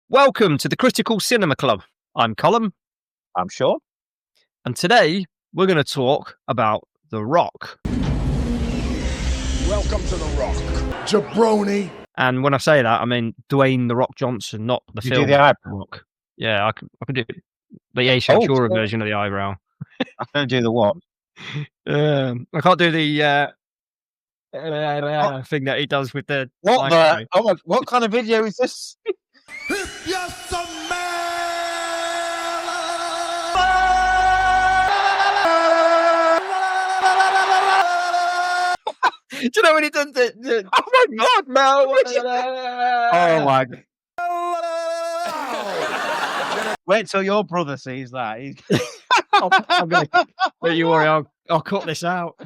Welcome to the Critical Cinema Club. I'm Colm, I'm sure. and today we're going to talk about The Rock. Welcome to The Rock. Jabroni. And when I say that, I mean Dwayne The Rock Johnson, not the You film do the eyebrow. Rock. Yeah, I can do the Ace Ventura version of the eyebrow. I don't do the what? I can't do the thing that he does with the What microphone. Oh my! What kind of video is this? If you're some Do you know when he does the Oh my God, Mel! Oh my God! Wait till your brother sees that. I'm gonna, don't you worry, I'll cut this out.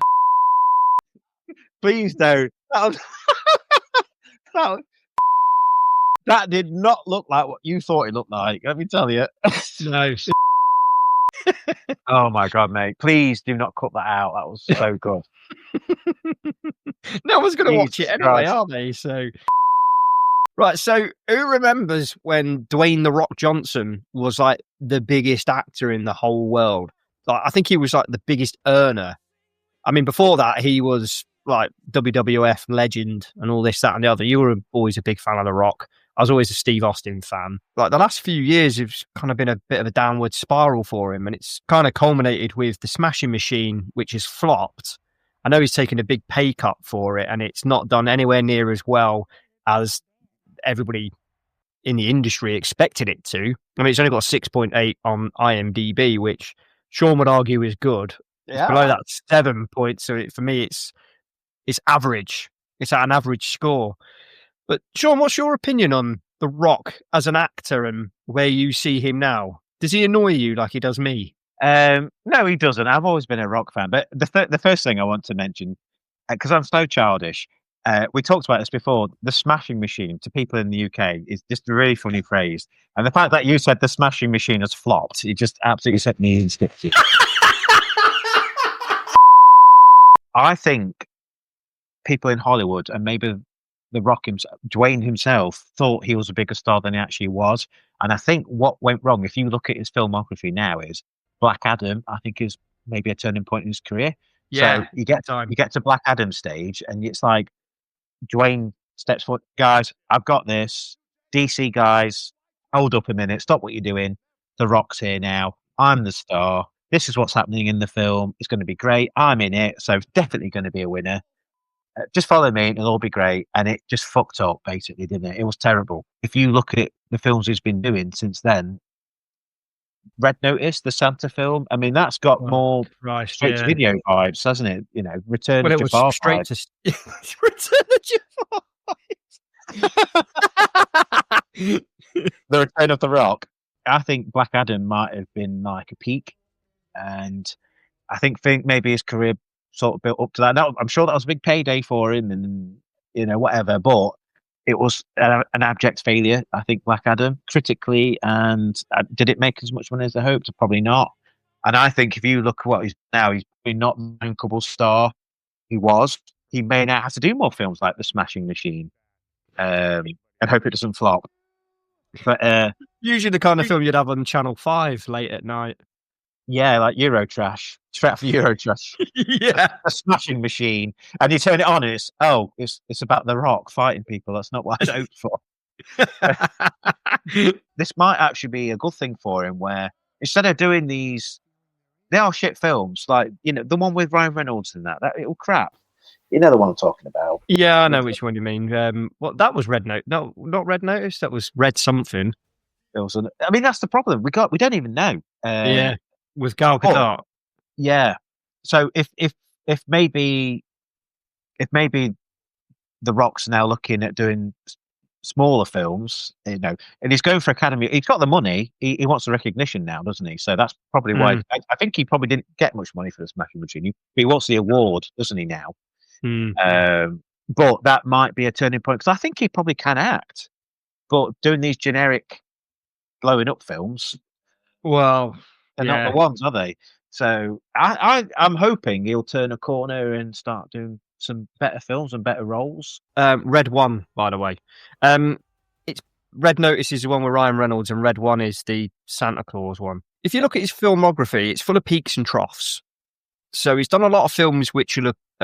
Please don't. That did not look like what you thought it looked like. Let me tell you. No. Oh my God, mate! Please do not cut that out. That was so good. No one's going to watch it Jesus anyway, Christ. are they? So, right. So, who remembers when Dwayne The Rock Johnson was like the biggest actor in the whole world? Like, I think he was like the biggest earner. I mean, before that, he was like WWF legend and all this, that, and the other. You were always a big fan of The Rock. I was always a Steve Austin fan. Like the last few years, it's kind of been a bit of a downward spiral for him, and it's kind of culminated with the Smashing Machine, which has flopped. I know he's taken a big pay cut for it, and it's not done anywhere near as well as everybody in the industry expected it to. I mean, it's only got 6.8 on IMDb, which Sean would argue is good. Yeah. Below that 7 points, so for me, it's average. It's at an average score. But Sean, what's your opinion on The Rock as an actor and where you see him now? Does he annoy you like he does me? No, he doesn't. I've always been a Rock fan. But the first thing I want to mention, because I'm so childish, we talked about this before, the Smashing Machine to people in the UK is just a really funny phrase. And the fact that you said the Smashing Machine has flopped, it just absolutely set me in stitches. I think people in Hollywood and maybe The Rock himself, Dwayne himself, thought he was a bigger star than he actually was. And I think what went wrong, if you look at his filmography now, is Black Adam, I think, is maybe a turning point in his career. Yeah, so you get to Black Adam stage, and it's like Dwayne steps forward, guys, I've got this. DC guys, hold up a minute, stop what you're doing. The Rock's here now. I'm the star. This is what's happening in the film. It's going to be great. I'm in it, so it's definitely going to be a winner. Just follow me and it'll all be great. And it just fucked up, basically, didn't it? It was terrible. If you look at the films he's been doing since then, Red Notice, the Santa film, I mean, that's got more straight to video vibes, hasn't it? You know, Return of Jafar was straight vibes. to Return of Jafar. The Return of the Rock. I think Black Adam might have been like a peak. And I think maybe his career sort of built up to that. Now, I'm sure that was a big payday for him and, you know, whatever, but it was an abject failure, I think, Black Adam, critically. And did it make as much money as they hoped? Probably not. And I think if you look at what he's now, he's probably not the bankable star he was. He may now have to do more films like The Smashing Machine and hope it doesn't flop. But usually the kind of film you'd have on Channel 5 late at night. Yeah, like Eurotrash, straight for Eurotrash. Yeah, a Smashing Machine, and you turn it on, and it's about The Rock fighting people. That's not what I'd hoped for. This might actually be a good thing for him, where instead of doing these, they are shit films, like, you know, the one with Ryan Reynolds and that it'll crap. You know the one I'm talking about. Yeah, I know which one you mean. Well, that was Red Note. No, not Red Notice. That was Red something. I mean, that's the problem. We don't even know. Yeah. With Gal Gadot. Yeah. So if maybe The Rock's now looking at doing smaller films, you know, and he's going for Academy. He's got the money. He wants the recognition now, doesn't he? So that's probably why. I think he probably didn't get much money for the Smashing Machine. He wants the award, doesn't he now? But that might be a turning point, because I think he probably can act. But doing these generic blowing up films, well, they're not the ones, are they? So I'm hoping he'll turn a corner and start doing some better films and better roles. Red 1, by the way. It's Red Notice is the one with Ryan Reynolds, and Red One is the Santa Claus one. If you look at his filmography, it's full of peaks and troughs. So he's done a lot of films which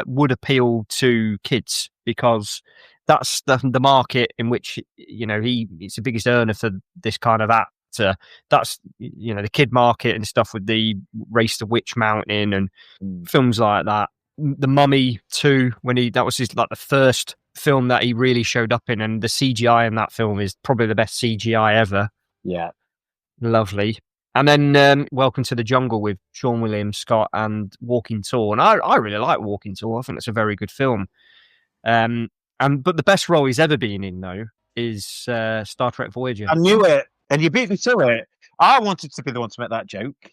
would appeal to kids, because that's the market in which, you know, it's the biggest earner for this kind of actor. That's, you know, the kid market and stuff with the Race to Witch Mountain and films like that. The Mummy 2, that was his, like, the first film that he really showed up in, and the CGI in that film is probably the best CGI ever. Yeah, lovely. And then Welcome to the Jungle with Sean William Scott and Walking Tall. And I really like Walking Tall. I think it's a very good film. But the best role he's ever been in, though, is Star Trek Voyager. I knew it, and you beat me to it. I wanted to be the one to make that joke.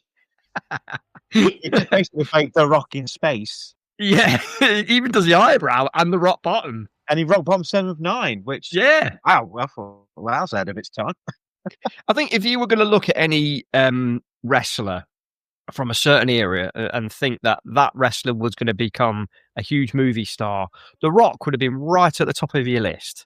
It's basically like The Rock in space. Yeah, he even does the eyebrow and the rock bottom. And he rock bottom 7 of 9, which... Yeah. Wow, I thought, well, that was ahead of its time. I think if you were going to look at any wrestler from a certain era and think that wrestler was going to become a huge movie star, The Rock would have been right at the top of your list.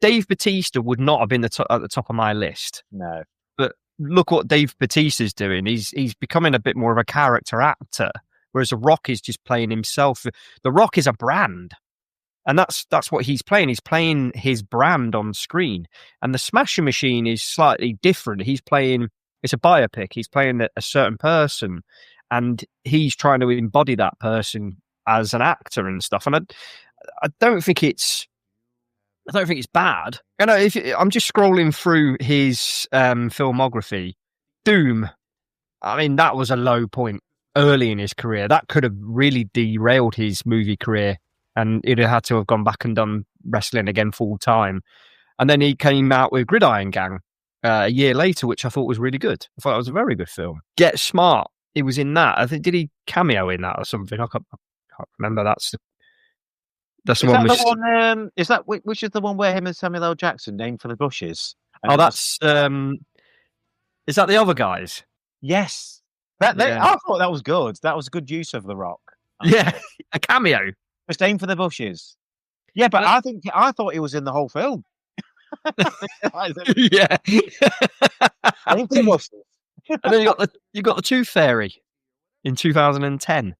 Dave Bautista would not have been at the top of my list. No. But look what Dave Bautista's doing. He's becoming a bit more of a character actor, whereas The Rock is just playing himself. The Rock is a brand. And that's what he's playing. He's playing his brand on screen. And the Smasher Machine is slightly different. It's a biopic. He's playing a certain person, and he's trying to embody that person as an actor and stuff. And I don't think it's bad. You know, I'm just scrolling through his filmography. Doom. I mean, that was a low point early in his career. That could have really derailed his movie career. And he'd have had to have gone back and done wrestling again full time. And then he came out with Gridiron Gang a year later, which I thought was really good. I thought it was a very good film. Get Smart. He was in that. I think, did he cameo in that or something? I can't remember. That's the one. Is that which is the one where him and Samuel L. Jackson named for the bushes? Oh, that's is that the other guys? Yes. I thought that was good. That was good use of The Rock. Yeah, a cameo. Just aim for the bushes. Yeah, but I thought he was in the whole film. Yeah. Aim for the bushes. And then you got the Tooth Fairy in 2010.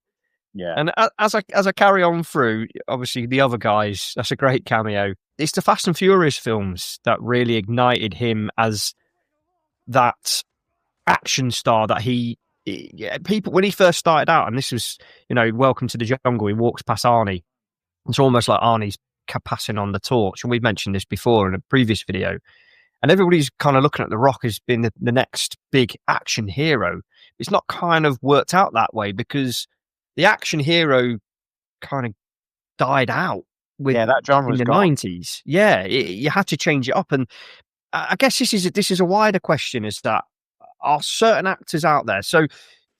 Yeah. And as I carry on through, obviously the other guys, that's a great cameo. It's the Fast and Furious films that really ignited him as that action star that people, when he first started out, and this was, you know, Welcome to the Jungle, he walks past Arnie. It's almost like Arnie's passing on the torch. And we've mentioned this before in a previous video. And everybody's kind of looking at The Rock as being the next big action hero. It's not kind of worked out that way, because the action hero kind of died out with that genre in the 90s. Yeah, you had to change it up. And I guess this is a wider question, is that are certain actors out there? So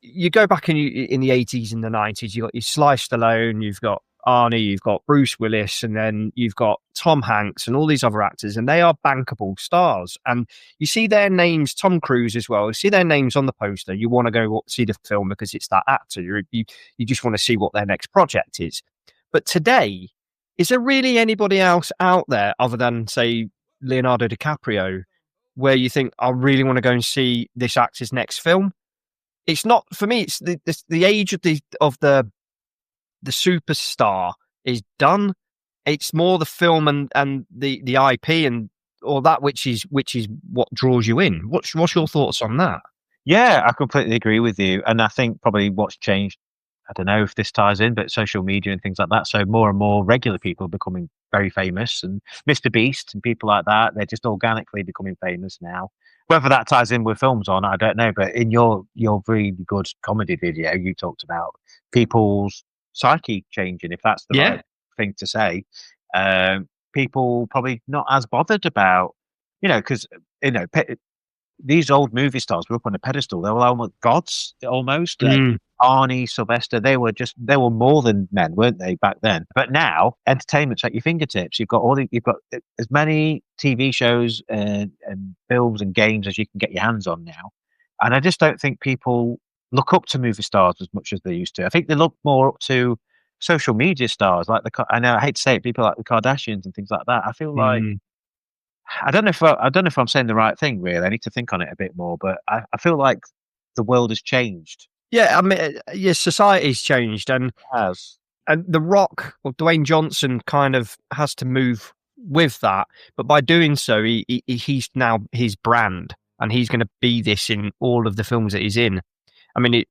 you go back in the 80s and the 90s, you've got your Sly Stallone, you've got Arnie, you've got Bruce Willis, and then you've got Tom Hanks and all these other actors, and they are bankable stars. And you see their names, Tom Cruise as well, you see their names on the poster, you want to go see the film because it's that actor. You just want to see what their next project is. But today, is there really anybody else out there other than, say, Leonardo DiCaprio, where you think, I really want to go and see this actor's next film? It's not, for me, it's the age of the superstar is done. It's more the film and the IP and all that, which is what draws you in. What's your thoughts on that? Yeah, I completely agree with you. And I think probably what's changed, I don't know if this ties in, but social media and things like that. So more and more regular people are becoming very famous, and Mr. Beast and people like that, they're just organically becoming famous now. Whether that ties in with films or not, I don't know. But in your really good comedy video, you talked about people's psyche changing, if that's the right thing to say. People probably not as bothered about, because these old movie stars were up on a pedestal. They were almost gods, almost. Arnie, Sylvester, they were more than men, weren't they, back then? But now, entertainment's at your fingertips. You've got as many TV shows and films and games as you can get your hands on now. And I just don't think people look up to movie stars as much as they used to. I think they look more up to social media stars, like I hate to say it, people like the Kardashians and things like that. I feel like I don't know if I'm saying the right thing. Really, I need to think on it a bit more. But I feel like the world has changed. Yeah, I mean, yeah, society's changed, and It has. The Rock, or Dwayne Johnson, kind of has to move with that. But by doing so, he's now his brand, and he's going to be this in all of the films that he's in. I mean,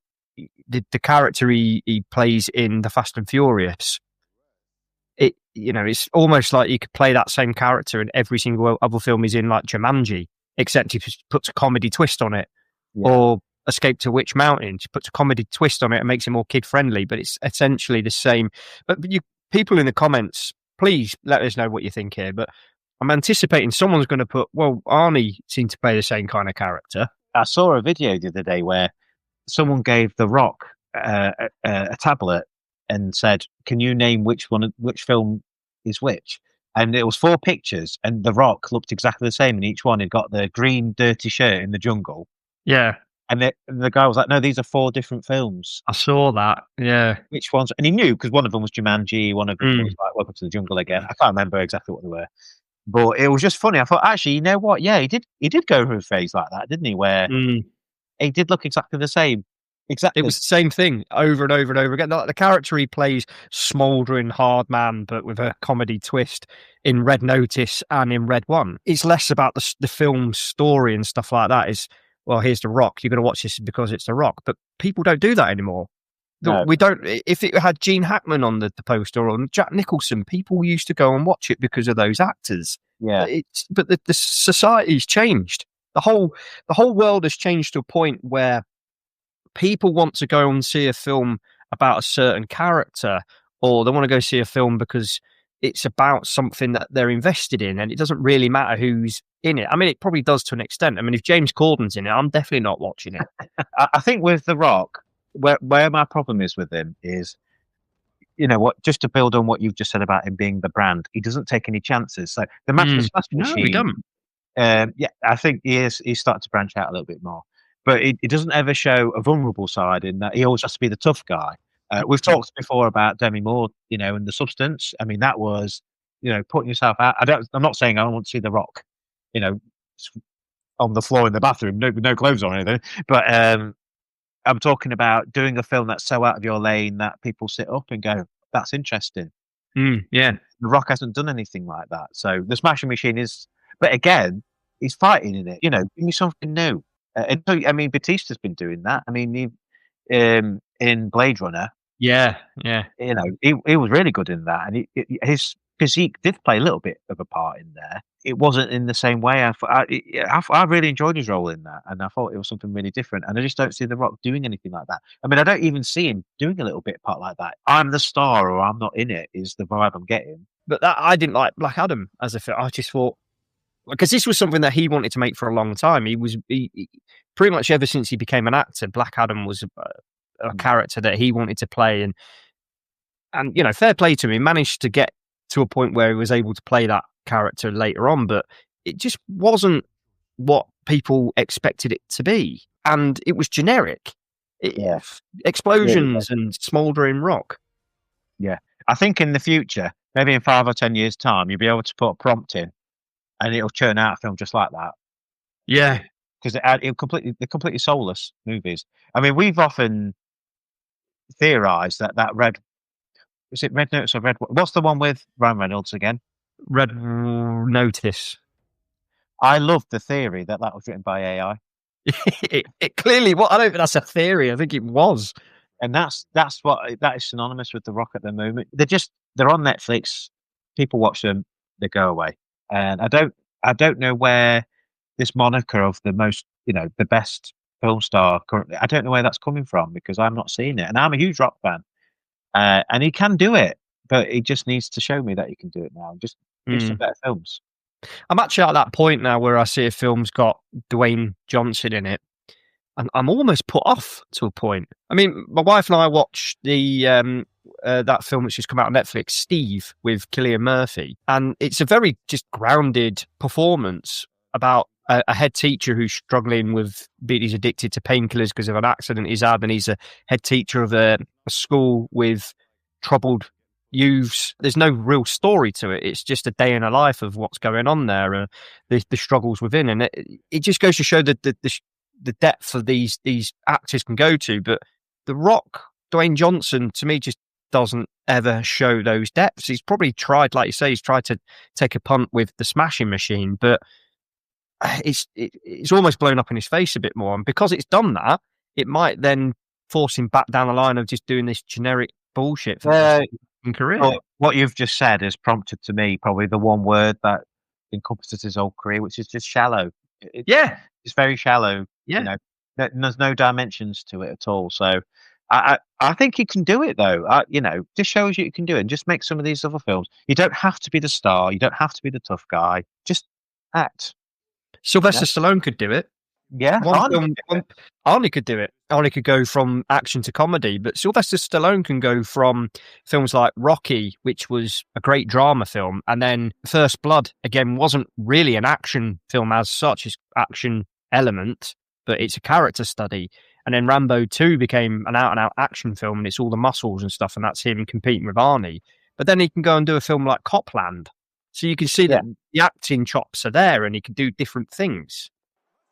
the character he plays in the Fast and Furious, it's almost like you could play that same character in every single other film he's in, like Jumanji, except he just puts a comedy twist on it, or Escape to Witch Mountain, she puts a comedy twist on it and makes it more kid friendly, but it's essentially the same. But people in the comments, please let us know what you think here. But I'm anticipating someone's going to put, well, Arnie seemed to play the same kind of character. I saw a video the other day where someone gave The Rock a tablet and said, "Can you name which film is which?" And it was 4 pictures, and The Rock looked exactly the same in each one. He'd got the green dirty shirt in the jungle. Yeah. And the guy was like, "No, these are 4 different films." I saw that. Yeah. Which ones? And he knew, because one of them was Jumanji, one of them was like Welcome to the Jungle again. I can't remember exactly what they were, but it was just funny. I thought, actually, you know what? Yeah, he did go through a phase like that, didn't he? Where he did look exactly the same. Exactly, it was the same thing over and over and over again. The character he plays, smouldering hard man, but with a comedy twist in Red Notice and in Red One. It's less about the film's story and stuff like that. It's, well, here's The Rock. You're going to watch this because it's The Rock. But people don't do that anymore. No. We don't. If it had Gene Hackman on the poster or Jack Nicholson, people used to go and watch it because of those actors. Yeah. But the society's changed. The whole world has changed to a point where people want to go and see a film about a certain character, or they want to go see a film because it's about something that they're invested in, and it doesn't really matter who's in it. I mean, it probably does to an extent. I mean, if James Corden's in it, I'm definitely not watching it. I think with The Rock, where my problem is with him is, you know what, just to build on what you've just said about him being the brand, he doesn't take any chances. So the Master Smash Machine, no, he doesn't. Yeah, I think he's started to branch out a little bit more. But it doesn't ever show a vulnerable side in that he always has to be the tough guy. We've talked before about Demi Moore, and The Substance. I mean, that was, putting yourself out. I'm not saying I want to see The Rock, on the floor in the bathroom, no clothes on or anything. But I'm talking about doing a film that's so out of your lane that people sit up and go, "That's interesting." Yeah, The Rock hasn't done anything like that. So the Smashing Machine is, but again, he's fighting in it. Give me something new. And so, I mean, Batista's been doing that. I mean, in Blade Runner, yeah, he was really good in that, and his physique did play a little bit of a part in there. It wasn't in the same way. I really enjoyed his role in that, and I thought it was something really different. And I just don't see The Rock doing anything like that. I mean, I don't even see him doing a little bit part like that. I'm the star, or I'm not in it, is the vibe I'm getting. But I didn't like Black Adam as a film. I just thought, because this was something that he wanted to make for a long time. He pretty much ever since he became an actor, Black Adam was a character that he wanted to play, and fair play to him. He managed to get to a point where he was able to play that character later on, but it just wasn't what people expected it to be, and it was generic. Explosions and smouldering rock. Yeah, I think in the future, maybe in 5 or 10 years' time, you'll be able to put a prompt in, and it'll churn out a film just like that. Yeah, because they're completely soulless movies. I mean, we've often theorized that Red Notice or Red? What's the one with Ryan Reynolds again? Red Notice. I love the theory that was written by AI. it clearly. Well, I don't think that's a theory. I think it was, and that is synonymous with The Rock at the moment. They're on Netflix. People watch them. They go away, and I don't know where this moniker of the most, the best film star currently, I don't know where that's coming from, because I'm not seeing it. And I'm a huge Rock fan. And he can do it, but he just needs to show me that he can do it now. Just do some better films. I'm actually at that point now where I see a film's got Dwayne Johnson in it, and I'm almost put off to a point. I mean, my wife and I watched the that film that's just come out on Netflix, Steve, with Cillian Murphy, and it's a very just grounded performance about a head teacher who's struggling with, he's addicted to painkillers because of an accident he's had, and he's a head teacher of a school with troubled there's no real story to it. It's just a day in a life of what's going on there, the struggles within, and it just goes to show that the depth of these actors can go to. But The Rock, Dwayne Johnson, to me, just doesn't ever show those depths. He's probably tried, like you say, he's tried to take a punt with the Smashing Machine, but it's almost blown up in his face a bit more. And because it's done that, it might then force him back down the line of just doing this generic bullshit for the career. Well, what you've just said has prompted to me probably the one word that encompasses his whole career, which is just shallow. It's very shallow. Yeah. You know, there's no dimensions to it at all. So I think he can do it though. Just shows you can do it. And just make some of these other films. You don't have to be the star. You don't have to be the tough guy. Just act. Sylvester Stallone could do it. Yeah, Arnie could do it. Arnie could go from action to comedy, but Sylvester Stallone can go from films like Rocky, which was a great drama film, and then First Blood, again, wasn't really an action film as such. It's action element, but it's a character study. And then Rambo 2 became an out-and-out action film, and it's all the muscles and stuff, and that's him competing with Arnie. But then he can go and do a film like Copland. So you can see that the acting chops are there, and he can do different things.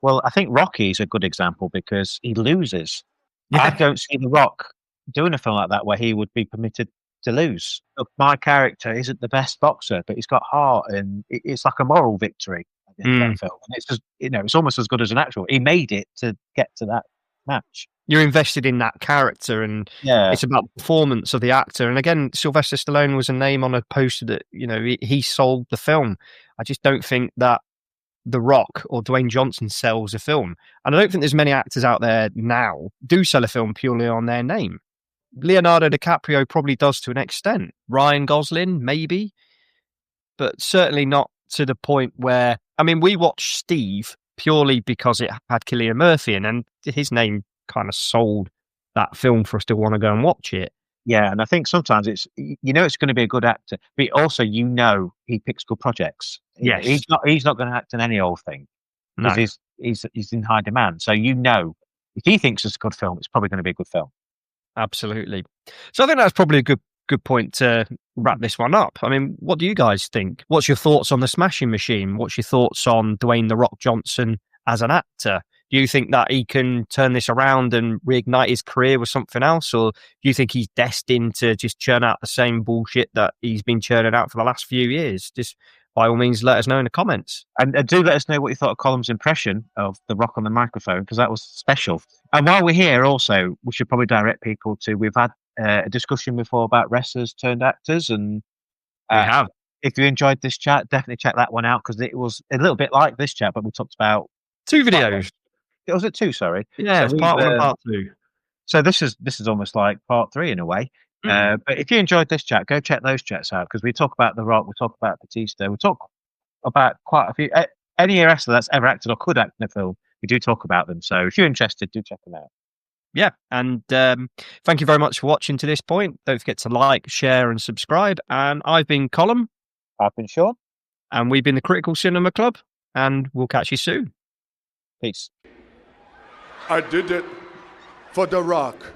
Well, I think Rocky is a good example because he loses. Yeah. I don't see The Rock doing a film like that where he would be permitted to lose. Look, my character isn't the best boxer, but he's got heart, and it's like a moral victory at the end of that film. And it's just, it's almost as good as an actual. He made it to get to that match. You're invested in that character, and it's about the performance of the actor. And again, Sylvester Stallone was a name on a poster that, he sold the film. I just don't think that The Rock or Dwayne Johnson sells a film. And I don't think there's many actors out there now do sell a film purely on their name. Leonardo DiCaprio probably does to an extent. Ryan Gosling, maybe. But certainly not to the point where... I mean, we watched Steve purely because it had Cillian Murphy in, and his name kind of sold that film for us to want to go and watch it. Yeah, and I think sometimes it's going to be a good actor, but also he picks good projects. Yes, he's not going to act in any old thing because he's in high demand. So if he thinks it's a good film, it's probably going to be a good film. Absolutely. So I think that's probably a good point to wrap this one up. I mean, what do you guys think? What's your thoughts on the Smashing Machine? What's your thoughts on Dwayne The Rock Johnson as an actor? Do you think that he can turn this around and reignite his career with something else? Or do you think he's destined to just churn out the same bullshit that he's been churning out for the last few years? Just by all means, let us know in the comments. And do let us know what you thought of Colm's impression of The Rock on the microphone, because that was special. And while we're here also, we should probably direct people to, we've had a discussion before about wrestlers turned actors. And we have. If you enjoyed this chat, definitely check that one out, because it was a little bit like this chat, but we talked about 2 videos. Was it 2? Sorry. Yeah, it's part 1 and part 2. So this is almost like part 3 in a way. But if you enjoyed this chat, go check those chats out, because we talk about The Rock, we talk about Batista, we talk about quite a few. Any wrestler that's ever acted or could act in a film, we do talk about them. So if you're interested, do check them out. Yeah, and thank you very much for watching to this point. Don't forget to like, share, and subscribe. And I've been Colm. I've been Sean. And we've been the Critical Cinema Club. And we'll catch you soon. Peace. I did it for The Rock.